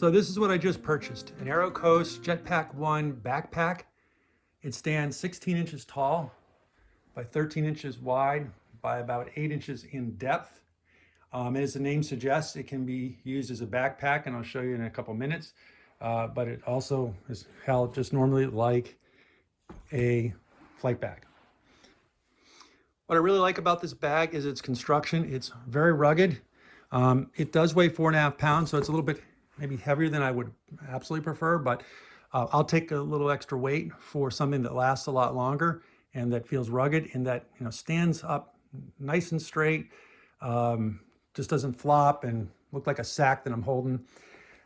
So this is what I just purchased, an Aerocoast Jetpack 1 backpack. It stands 16 inches tall by 13 inches wide by about 8 inches in depth. As the name suggests, it can be used as a backpack, and I'll show you in a couple minutes. But it also is held just normally like a flight bag. What I really like about this bag is its construction. It's very rugged. It does weigh 4.5 pounds, so it's a little bit maybe heavier than I would absolutely prefer, but I'll take a little extra weight for something that lasts a lot longer and that feels rugged and that stands up nice and straight, just doesn't flop and look like a sack that I'm holding.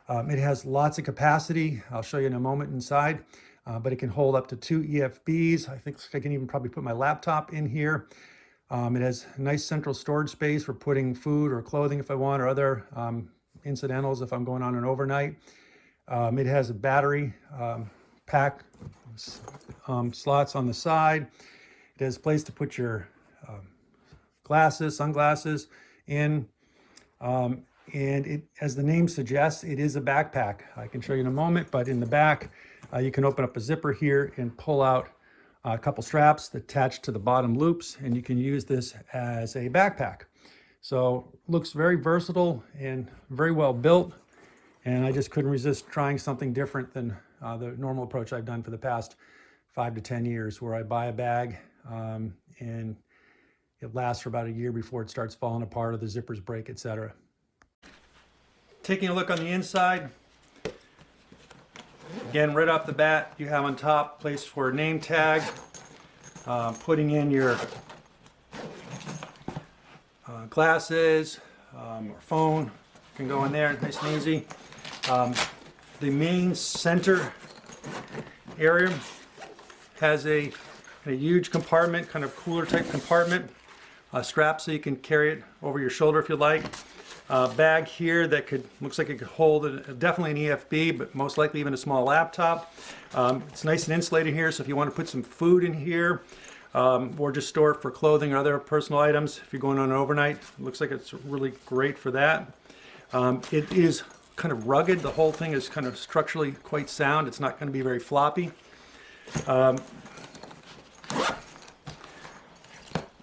It has lots of capacity. I'll show you in a moment inside, but it can hold up to 2 EFBs. I think I can even probably put my laptop in here. It has a nice central storage space for putting food or clothing if I want, or other incidentals if I'm going on an overnight. It has a battery pack slots on the side. It has a place to put your sunglasses in. And it, as the name suggests, it is a backpack. I can show you in a moment, but in the back, you can open up a zipper here and pull out a couple straps attached to the bottom loops, and you can use this as a backpack. So looks very versatile and very well built, and I just couldn't resist trying something different than the normal approach I've done for the past 5 to 10 years, where I buy a bag and it lasts for about a year before it starts falling apart or the zippers break, etc. Taking a look on the inside, again, right off the bat, you have on top place for a name tag, putting in your glasses or phone can go in there, nice and easy. The main center area has a huge compartment, kind of cooler type compartment, strap so you can carry it over your shoulder if you like. Bag here that looks like it could hold definitely an EFB, but most likely even a small laptop. It's nice and insulated here, so if you want to put some food in here, or just store it for clothing or other personal items if you're going on an overnight, it looks like it's really great for that. It is kind of rugged. The whole thing is kind of structurally quite sound. It's not going to be very floppy. On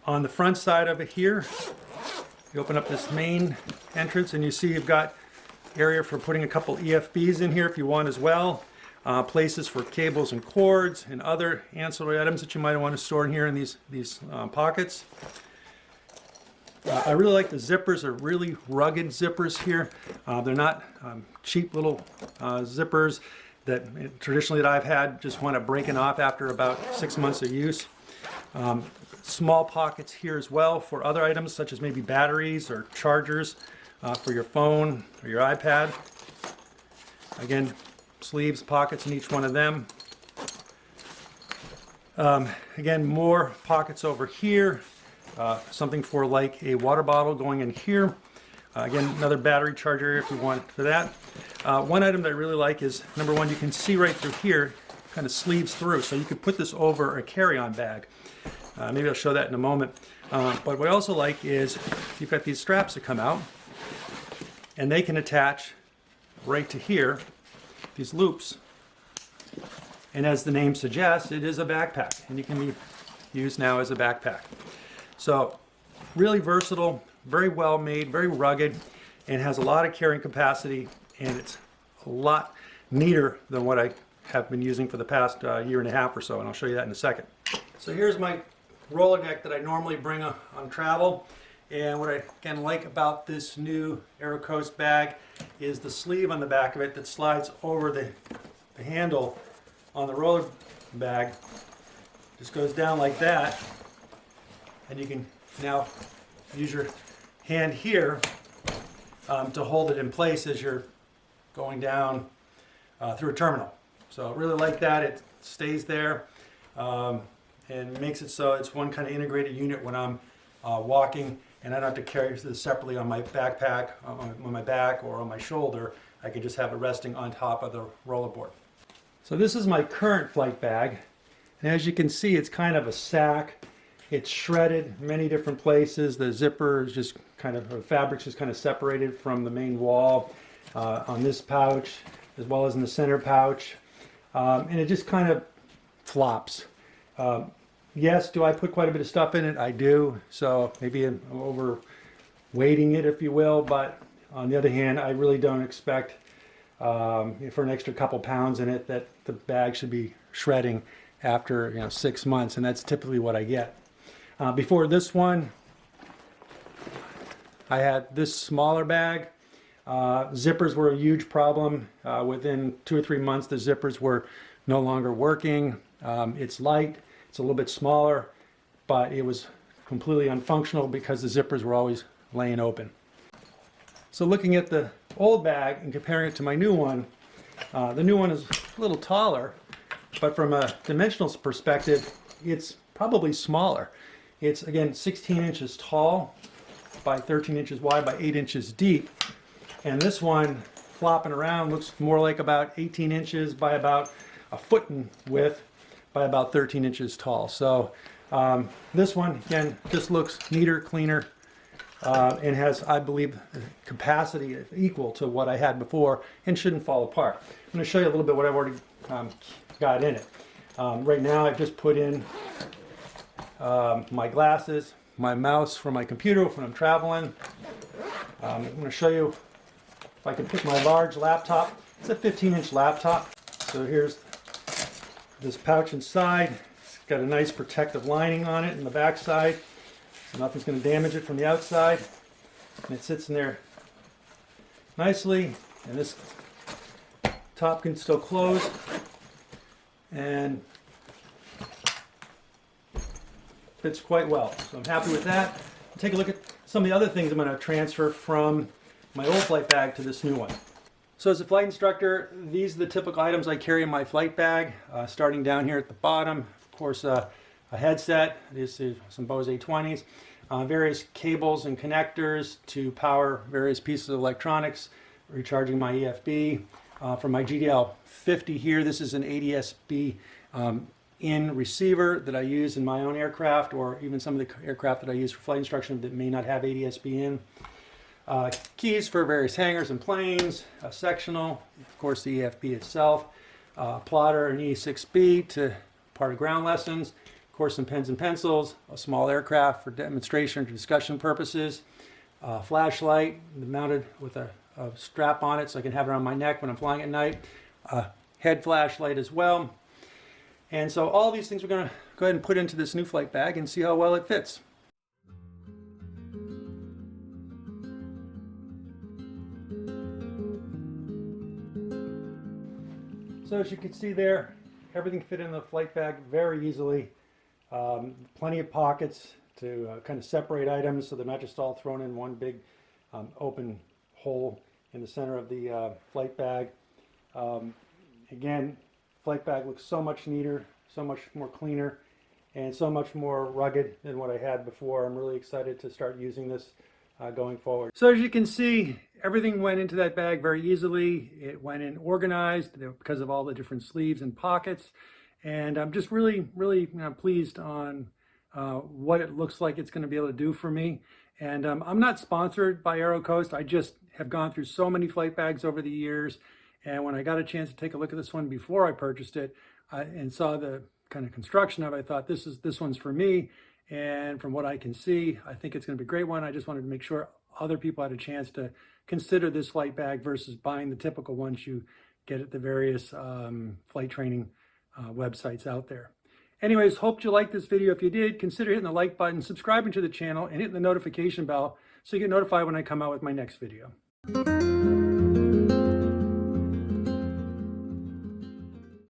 the front side of it here, you open up this main entrance and you see you've got area for putting a couple EFBs in here if you want as well. Places for cables and cords and other ancillary items that you might want to store in here in these pockets. I really like the zippers. They're really rugged zippers here. They're not cheap little zippers that traditionally that I've had just want to breaking off after about 6 months of use. Small pockets here as well for other items such as maybe batteries or chargers for your phone or your iPad. Again, sleeves, pockets in each one of them. Again, more pockets over here. Something for like a water bottle going in here. Again, another battery charger if you want for that. One item that I really like is, number one, you can see right through here, kind of sleeves through, so you could put this over a carry-on bag. Maybe I'll show that in a moment. But what I also like is you've got these straps that come out, and they can attach right to here, these loops. And as the name suggests, it is a backpack, and you can be used now as a backpack. So really versatile, very well made, very rugged, and has a lot of carrying capacity, and it's a lot neater than what I have been using for the past year and a half or so, and I'll show you that in a second. So here's my roller neck that I normally bring on travel, and what I again like about this new Aerocoast bag is the sleeve on the back of it that slides over the handle on the roller bag. Just goes down like that, and you can now use your hand here to hold it in place as you're going down through a terminal. So I really like that. It stays there and makes it so it's one kind of integrated unit when I'm walking, and I don't have to carry this separately on my backpack, on my back or on my shoulder. I can just have it resting on top of the rollerboard. So this is my current flight bag, and as you can see, it's kind of a sack. It's shredded many different places. The zipper is just kind of, or the fabric's just kind of separated from the main wall. on this pouch, as well as in the center pouch, and it just kind of flops. Yes, do I put quite a bit of stuff in it? I do, so maybe I'm overweighting it, if you will, but on the other hand, I really don't expect for an extra couple pounds in it that the bag should be shredding after 6 months, and that's typically what I get. Before this one, I had this smaller bag. Zippers were a huge problem. Within 2 or 3 months, the zippers were no longer working. It's light, it's a little bit smaller, but it was completely unfunctional because the zippers were always laying open. So looking at the old bag and comparing it to my new one, the new one is a little taller, but from a dimensional perspective, it's probably smaller. It's, again, 16 inches tall by 13 inches wide by 8 inches deep. And this one, flopping around, looks more like about 18 inches by about a foot in width by about 13 inches tall. So this one, again, just looks neater, cleaner, and has, I believe, capacity equal to what I had before and shouldn't fall apart. I'm going to show you a little bit what I've already got in it. Right now I've just put in my glasses, my mouse for my computer when I'm traveling. I'm going to show you if I can pick my large laptop. It's a 15-inch laptop. So here's this pouch inside. It's got a nice protective lining on it in the back side, so nothing's going to damage it from the outside. And it sits in there nicely, and this top can still close, and fits quite well. So I'm happy with that. Take a look at some of the other things I'm going to transfer from my old flight bag to this new one. So as a flight instructor, these are the typical items I carry in my flight bag, starting down here at the bottom. Of course, a headset. This is some Bose A20s. Various cables and connectors to power various pieces of electronics, recharging my EFB. For my GDL 50 here, this is an ADS-B in receiver that I use in my own aircraft, or even some of the aircraft that I use for flight instruction that may not have ADS-B in. Keys for various hangars and planes, a sectional, of course the EFB itself, plotter and E6B to part of ground lessons, of course some pens and pencils, a small aircraft for demonstration or discussion purposes, flashlight mounted with a strap on it so I can have it on my neck when I'm flying at night, head flashlight as well. And so all these things we're going to go ahead and put into this new flight bag and see how well it fits. So as you can see there, everything fit in the flight bag very easily. Plenty of pockets to kind of separate items so they're not just all thrown in one big open hole in the center of the flight bag. Again, flight bag looks so much neater, so much more cleaner, and so much more rugged than what I had before. I'm really excited to start using this going forward. So as you can see, everything went into that bag very easily. It went in organized because of all the different sleeves and pockets. And I'm just really pleased on what it looks like it's going to be able to do for me. And I'm not sponsored by Aerocoast. I just have gone through so many flight bags over the years. And when I got a chance to take a look at this one before I purchased it and saw the kind of construction of it, I thought this one's for me. And from what I can see, I think it's going to be a great one. I just wanted to make sure other people had a chance to consider this flight bag versus buying the typical ones you get at the various flight training websites out there. Anyways, hope you liked this video. If you did, consider hitting the like button, subscribing to the channel, and hitting the notification bell so you get notified when I come out with my next video.